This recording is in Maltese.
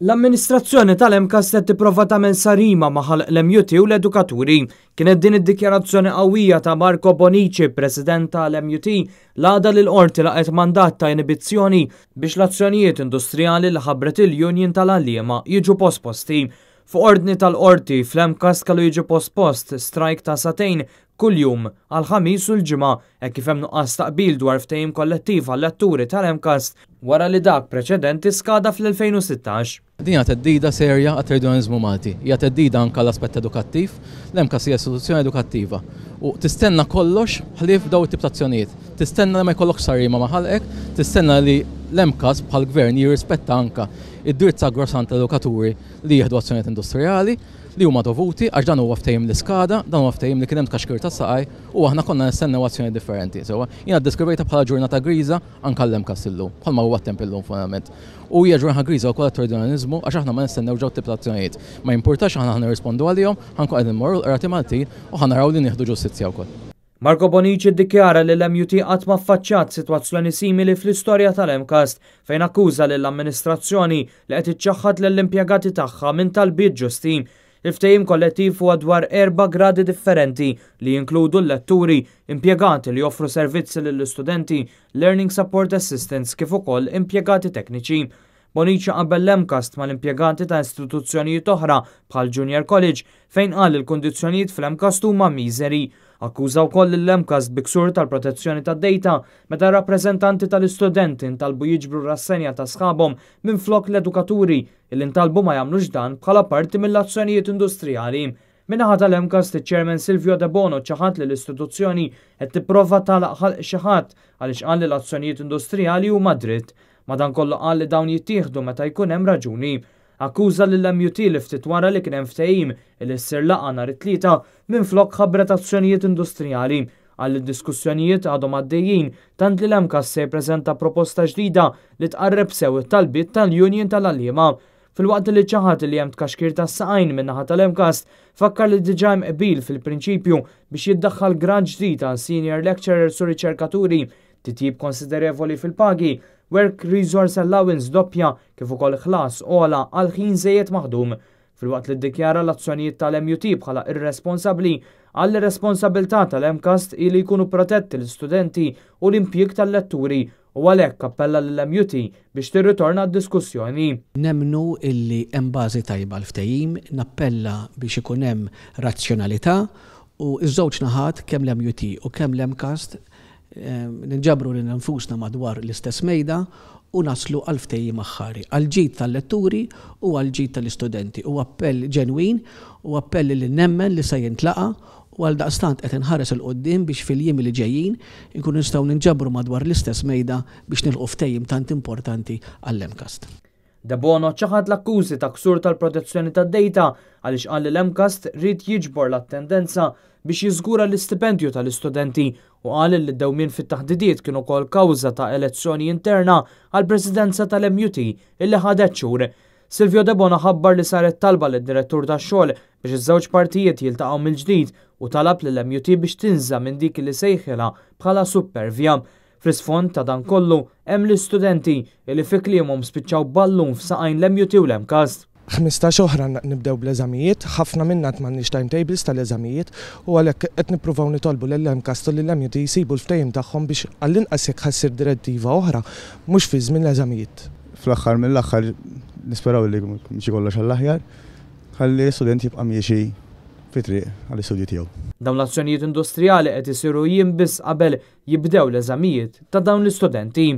L-amministrazzjoni tal-MCAS qed tipprova tagħmel sarima ma' ħalq l-MUT u l-edukaturi. Kienet din id-dikjarazzjoni qawwija ta' Marco Bonici, President tal-MUT, l-għada li l-qorti laqgħet mandat ta' inibizzjoni biex l-azzjonijiet industrijali li ħabbret il-Union tal-għalliema jiġu posposti. Fuq ordni tal-qorti fl-MCAS kellu jiġi pospost strajk ta' satejn kuljum għal-ħamis u l-ġimgħa hekk kif hemm nuqqas taqbil dwar ftehim kollettiv għall-letturi tal-MCAS wara li dak preċedenti skada fl-2016. Din hija teddida serja għat-trade Malti, hija teddida anke l-aspett edukattiv, l-MCAS hija istituzzjoni edukattiva. U tistenna kollox ħlief daw it-tip ta' azzjonijiet. Tistenna ma jkollokx sarima ma' ħalqek, tistenna li l-MCAS bħal gvern jirrispetta anke id-dritt sagrosant tal-edukaturi li jieħdu azzjonijiet industrijali li huma dovuti għax dan huwa ftehim l-iskada, dan huwa ftehim li kien hemm tkaxkir tas-saqaj u aħna konna nistennew azzjoni differenti. Sewa jiena ddeskrivejta bħala ġurnata griża anke l-MCAS illum, bħalma huwa temp illum fundament. U hija ġurnata griża wkoll għat-tradizzjonaliżmu għax aħna ma nistennew ġew tip ta' azzjonijiet. Ma jimpurtax aħna nirrispondu għalihom, ħankun qegħdin immorru l-qrati Maltin u ħanaraw li nieħdu ġustizzja wkoll. Marco Bonici ddikjara li l-MUT qatt ma affaċċjat sitwazzjoni simili fl-istorja tal-MCAS fejn akkuża lill-amministrazzjoni li qed iċċaħħad lill-impjegati tagħha minn talbiet ġusti. Il-ftehim kollettiv huwa dwar 4 gradi differenti li jinkludu l-letturi, impjegati li joffru servizzi lill-istudenti, learning support assistants kif ukoll impjegati tekniċi. Bonici qabel l-MCAS mal-impjegati ta' istituzzjonijiet oħra bħal Junior College fejn qal il-kundizzjonijiet fl-MCAS huma miżeri. Akkuża wkoll l-MCAS biksur tal-protezzjoni tad-dejta meta rappreżentanti tal-istudenti intalbu jiġbru rassenja ta' sħabhom minflok l-edukaturi illi intalbu ma jagħmlux dan bħala parti mill-azzjonijiet industrijali. Min-naħa tal-MCAS iċ-Chairman Silvio De Bono ċaħat li l-istituzzjoni qed tipprova tagħlaq ħalq xi ħadd għaliex qal li l-azzjonijiet industrijali huma dritt. Madankollu qal li dawn jittieħdu meta jkun hemm raġuni. Akkuża lill-MUT li ftit wara li kien hemm ftehim li ssir laqgħa nhar it-tlieta minflok ħabbret azzjonijiet industrijali. Għal id-diskussjonijiet għadhom għaddejjin tant li l-MCAS se jippreżenta proposta ġdida li tqarreb sew it-talbiet tal-Union tal-għalliema. Filwaqt li ċaħat li hemm tkaxkir tas-saqajn min-naħa tal-MCAS fakkar li diġà hemm qbil fil-prinċipju biex jiddaħħal grant ġdid għal senior lecturers u riċerkaturi, titjib konsiderevoli fil-pagi, work resource allowance doppja kif ukoll ħlas ola għal ħin żejjed maħdum. Filwaqt li ddikjara l-azzjonijiet tal-MUT bħala irresponsabbli għall responsabilità tal-MCAS li jkunu protetti l-istudenti u l-impjieg tal-letturi u għalhekk appella lill-MUT biex tirritorna d-diskussjoni. Nemmnu illi hemm bażi tajba l-ftehim, nappella biex ikun hemm razzjonalità u iż-żewġ naħat kemm l-MUT u kemm l-MCAS ninġabru li nfusna madwar l-istess mejda u naslu għal-ftehim aħħari, għal-ġid tal-letturi u għal-ġid tal-istudenti. U appell ġenwin u appell li nemmen li se jintlaqa u għal-daqstant qed inħares il-qoddim biex fil-jiem li ġejjin inkunu nistgħu ninġabru madwar l-istess mejda biex nilqu ftehim tant importanti għall-MCAS. De Bono ċaħad l-akkużi ta' ksur tal-protezzjoni tad-dejta għaliex qal li l-MCAS rid jiġbor l-attendenza biex jiżgura l-istipendju tal-istudenti u qal li d-dewmien fit-taħdidiet kienu wkoll kawża ta' elezzjoni interna għall-presidenza tal-MUT illi ħadet xhur. Silvio De Bono ħabbar li saret talba lid-direttur tax-xogħol biex iż-żewġ partijiet jiltaqgħu mill-ġdid u talab lill-MUT biex tinża minn dik li sejħilha bħala supervja. Fl-isfond ta' dan kollu hemm l-istudenti li fi kliemhom spiċċaw ballun f'saqajn l-MUT u l-MCAS. 15 oħra nibdew bl-eżamijiet, ħafna minna m'għandniex timetables tal-eżamijiet u għalhekk qed nippruvaw nitolbu lill-MCAS u lill-MUT jsibu l-ftehim tagħhom biex għall-inqas jekk ħassir direttiva oħra mhux fi żmien l-eżamijiet. Fl-aħħar mill-aħħar nisperaw li mhix kollox għall-aħjar ħalli student jibqa' miexi fi-triq għall-istudju tiegħu. Dawn l-azzjonijiet industrijali qed isiru jiem biss qabel jibdew l-eżamijiet ta' dawn l-istudenti.